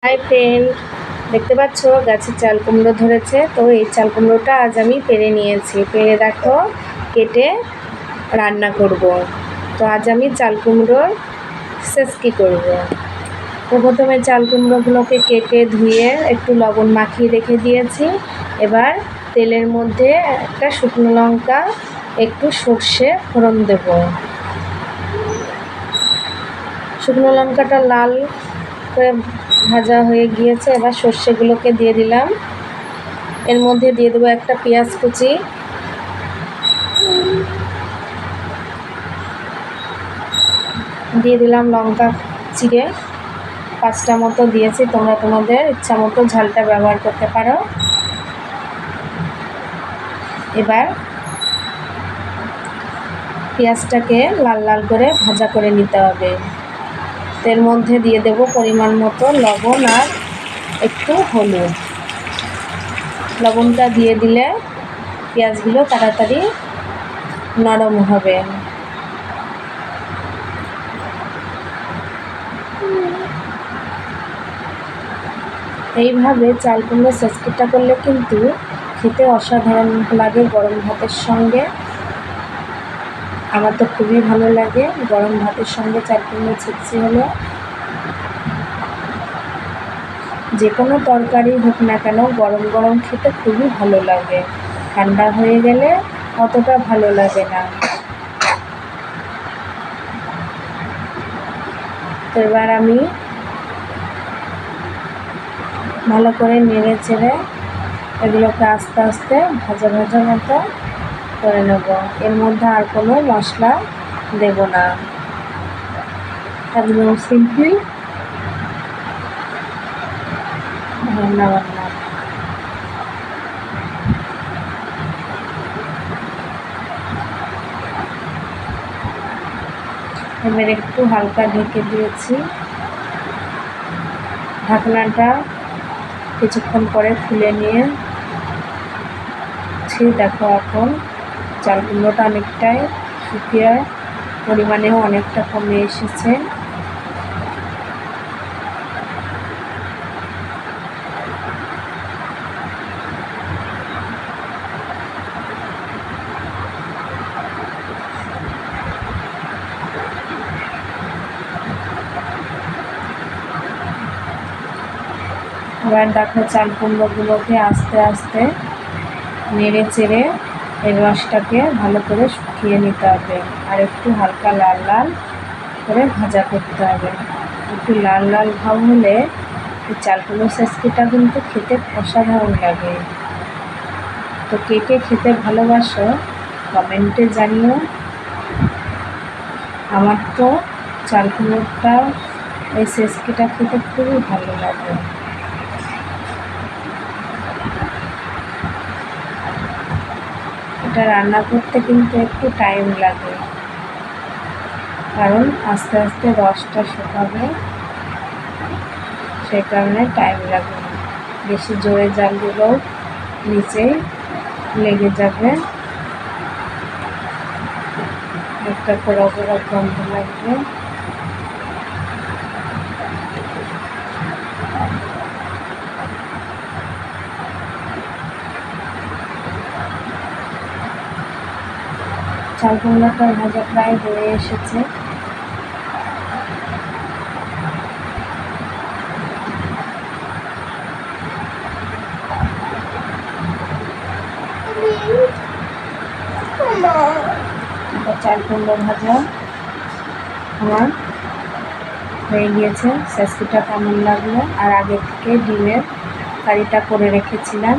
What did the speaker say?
Hi friend, দেখতে পাচ্ছ গাছে চাল কুমড়ো ধরেছে। তো এই চাল কুমড়োটা আজ আমি পেড়ে নিয়েছি। পেড়ে দেখো কেটে রান্না করব। তো আজ আমি চাল কুমড়োর সেচকি করব। তো প্রথমে চাল কুমড়োগুলোকে কেটে ধুয়ে একটু লবণ মাখিয়ে রেখে দিয়েছি। এবার তেলের মধ্যে একটা শুকনো লঙ্কা, একটু সর্ষে ফোড়ন দেব। শুকনো লঙ্কাটা লাল করে ভাজা হয়ে গিয়েছে। এবার সর্ষেগুলোকে দিয়ে দিলাম। এর মধ্যে দিয়ে দেবো একটা পেঁয়াজ কুচি, দিয়ে দিলাম লঙ্কা চিড়ে 5টা মতো দিয়েছি। তোমরা তোমাদের ইচ্ছা মতো ঝালটা ব্যবহার করতে পারো। এবার পেঁয়াজটাকে লাল লাল করে ভাজা করে নিতে হবে। এর মধ্যে দিয়ে দেব পরিমাণ মতো লবণ আর একটু হলুদ। লবণটা দিয়ে দিলে পেঁয়াজগুলো তাড়াতাড়ি নরম হবে। এইভাবে চাল কুমড়ো সেচকিটা করলে কিন্তু খেতে অসাধারণ লাগে গরম ভাতের সঙ্গে। আমার তো খুবই ভালো লাগে গরম ভাতের সঙ্গে চাল কুমড়ো সেচকি হলে। যে কোনো তরকারি হোক না কেন গরম গরম খেতে খুবই ভালো লাগে, ঠান্ডা হয়ে গেলে অতটা ভালো লাগে না। তো এবার আমি ভালো করে নেড়ে চেড়ে এগুলোকে আস্তে আস্তে ভাজা ভাজা মতো করে নেব। এর মধ্যে আর কোনো মশলা দেব না, একদম সিম্পল রান্না বান্না। এবার একটু হালকা ঢেকে দিয়েছি। ঢাকনাটা কিছুক্ষণ পরে খুলে নিয়ে দেখো এখন চাল কুমড়োটা অনেকটাই শুকিয়ে পরিমাণেও অনেকটা কমে এসেছে। এবার দেখো চাল কুমড়োগুলোকে আস্তে আস্তে নেড়ে চেড়ে এর রসটাকে ভালো করে শুকিয়ে নিতে হবে। আর একটু হালকা লাল লাল করে ভাজা করতে হবে। একটু লাল লাল ভাব হলে এই চাল কুমড়ো সেচকিটা কিন্তু খেতে অসাধারণ লাগে। তো কে কে খেতে ভালোবাসো কমেন্টে জানিও। আমার তো চাল কুমড়োটা এই সেচকিটা খেতে খুবই ভালো লাগে। এটা রান্না করতে কিন্তু একটু টাইম লাগে, কারণ আস্তে আস্তে রসটা শুকাবে, সেই কারণে টাইম লাগবে। বেশি জোরে জাল দিলেও নিচে লেগে যাবে, একটা পোড়া পোড়া গন্ধ লাগবে। চাল কুমড়োটা ভাজা প্রায় হয়ে এসেছে। চাল কুমড়ো ভাজা আমার হয়ে গিয়েছে। সেচকিটা কেমন লাগলো, আর আগে থেকে ডিমের কারিটা করে রেখেছিলাম।